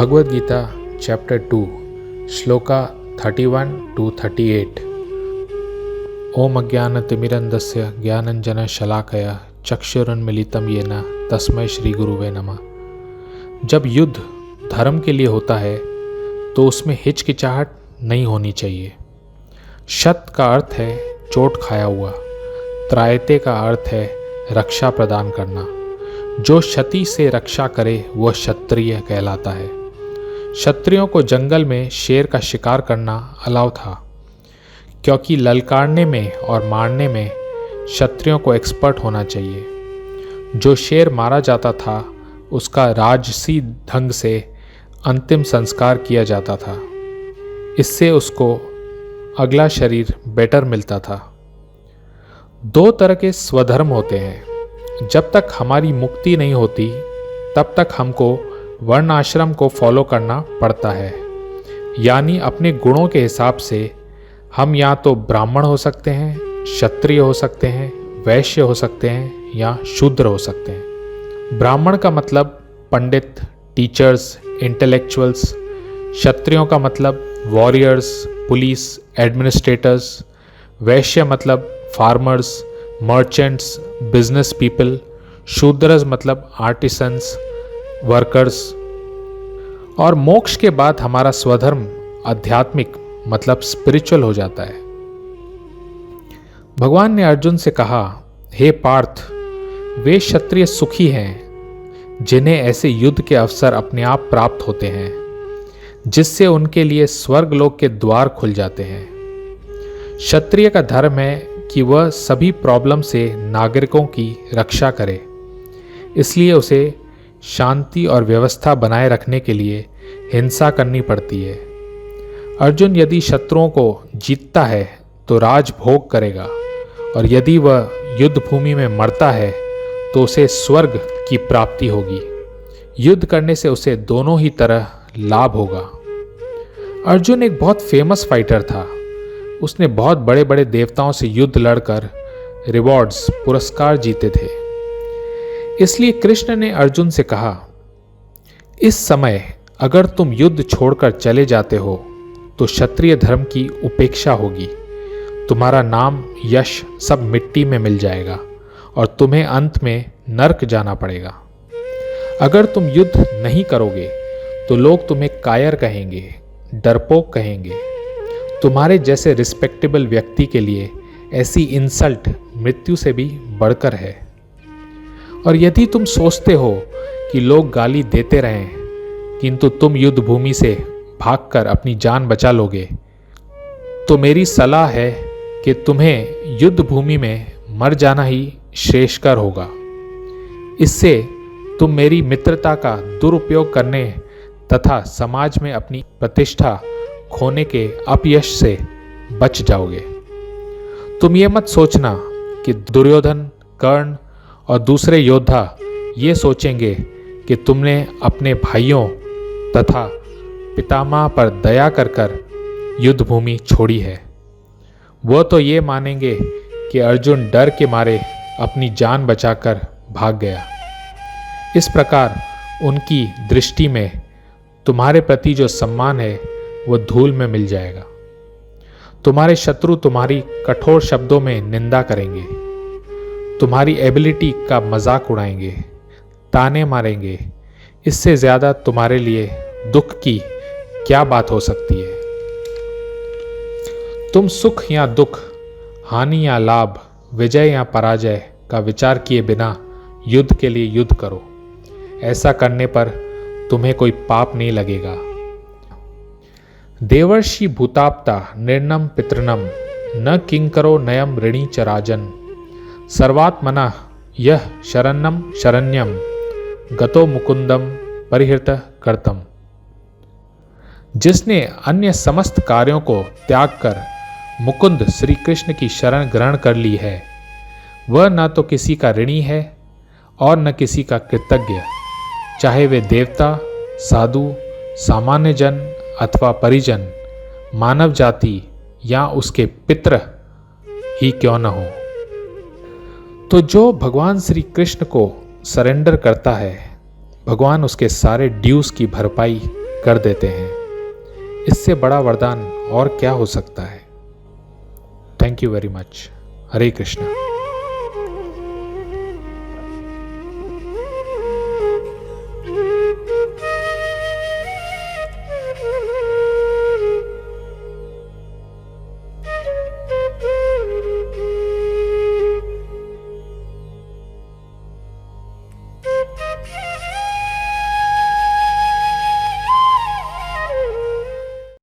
Bhagavad Gita chapter 2 shloka 31 to 38। ओम अज्ञानतिमिरन्धस्य ज्ञानञ्जनशलाकया चक्षुरुन्मीलितं येन तस्मै श्री गुरुवे नमः। जब युद्ध धर्म के लिए होता है तो उसमें हिचकिचाहट नहीं होनी चाहिए। शत का अर्थ है चोट खाया हुआ, त्रायते का अर्थ है रक्षा प्रदान करना। जो क्षति से रक्षा करे वह क्षत्रिय कहलाता है। क्षत्रियों को जंगल में शेर का शिकार करना अलाउ था, क्योंकि ललकारने में और मारने में क्षत्रियों को एक्सपर्ट होना चाहिए। जो शेर मारा जाता था उसका राजसी ढंग से अंतिम संस्कार किया जाता था, इससे उसको अगला शरीर बेटर मिलता था। दो तरह के स्वधर्म होते हैं। जब तक हमारी मुक्ति नहीं होती तब तक हमको वर्ण आश्रम को फॉलो करना पड़ता है, यानी अपने गुणों के हिसाब से हम या तो ब्राह्मण हो सकते हैं, क्षत्रिय हो सकते हैं, वैश्य हो सकते हैं या शूद्र हो सकते हैं। ब्राह्मण का मतलब पंडित, टीचर्स, इंटेलेक्चुअल्स। क्षत्रियों का मतलब वॉरियर्स, पुलिस, एडमिनिस्ट्रेटर्स। वैश्य मतलब farmers, merchants, business people. Shudras मतलब आर्टिसंस, वर्कर्स। और मोक्ष के बाद हमारा स्वधर्म आध्यात्मिक मतलब स्पिरिचुअल हो जाता है। भगवान ने अर्जुन से कहा, हे पार्थ, वे क्षत्रिय सुखी हैं जिन्हें ऐसे युद्ध के अवसर अपने आप प्राप्त होते हैं, जिससे उनके लिए स्वर्गलोक के द्वार खुल जाते हैं। क्षत्रिय का धर्म है कि वह सभी प्रॉब्लम से नागरिकों की रक्षा करे, इसलिए उसे शांति और व्यवस्था बनाए रखने के लिए हिंसा करनी पड़ती है। अर्जुन यदि शत्रुओं को जीतता है तो राजभोग करेगा, और यदि वह युद्ध भूमि में मरता है तो उसे स्वर्ग की प्राप्ति होगी। युद्ध करने से उसे दोनों ही तरह लाभ होगा। अर्जुन एक बहुत फेमस फाइटर था। उसने बहुत बड़े बड़े देवताओं से युद्ध लड़कर रिवॉर्ड्स, पुरस्कार जीते थे। इसलिए कृष्ण ने अर्जुन से कहा, इस समय अगर तुम युद्ध छोड़कर चले जाते हो तो क्षत्रिय धर्म की उपेक्षा होगी। तुम्हारा नाम, यश सब मिट्टी में मिल जाएगा और तुम्हें अंत में नरक जाना पड़ेगा। अगर तुम युद्ध नहीं करोगे तो लोग तुम्हें कायर कहेंगे, डरपोक कहेंगे। तुम्हारे जैसे रिस्पेक्टेबल व्यक्ति के लिए ऐसी इंसल्ट मृत्यु से भी बढ़कर है। और यदि तुम सोचते हो कि लोग गाली देते रहें किंतु तुम युद्ध भूमि से भागकर अपनी जान बचा लोगे, तो मेरी सलाह है कि तुम्हें युद्ध भूमि में मर जाना ही श्रेष्ठकर होगा। इससे तुम मेरी मित्रता का दुरुपयोग करने तथा समाज में अपनी प्रतिष्ठा खोने के अपयश से बच जाओगे। तुम ये मत सोचना कि दुर्योधन, कर्ण और दूसरे योद्धा ये सोचेंगे कि तुमने अपने भाइयों तथा पितामह पर दया कर कर युद्ध भूमि छोड़ी है। वो तो ये मानेंगे कि अर्जुन डर के मारे अपनी जान बचाकर भाग गया। इस प्रकार उनकी दृष्टि में तुम्हारे प्रति जो सम्मान है वो धूल में मिल जाएगा। तुम्हारे शत्रु तुम्हारी कठोर शब्दों में निंदा करेंगे, तुम्हारी एबिलिटी का मजाक उड़ाएंगे, ताने मारेंगे। इससे ज़्यादा तुम्हारे लिए दुख की क्या बात हो सकती है। तुम सुख या दुख, हानि या लाभ, विजय या पराजय का विचार किए बिना युद्ध के लिए युद्ध करो। ऐसा करने पर तुम्हें कोई पाप नहीं लगेगा। देवर्षि भूताप्ता निर्णम पितृणम न किंकरो नयम ऋणी च राजन। सर्वात्मना यह शरण्यम शरण्यम गतो मुकुंदम परिहृत कर्तम। जिसने अन्य समस्त कार्यों को त्याग कर मुकुंद श्री कृष्ण की शरण ग्रहण कर ली है, वह न तो किसी का ऋणी है और न किसी का कृतज्ञ, चाहे वे देवता, साधु, सामान्य जन अथवा परिजन, मानव जाति या उसके पितृ ही क्यों न हो। तो जो भगवान श्री कृष्ण को सरेंडर करता है, भगवान उसके सारे ड्यूज की भरपाई कर देते हैं। इससे बड़ा वरदान और क्या हो सकता है। Thank you very much. Hare Krishna.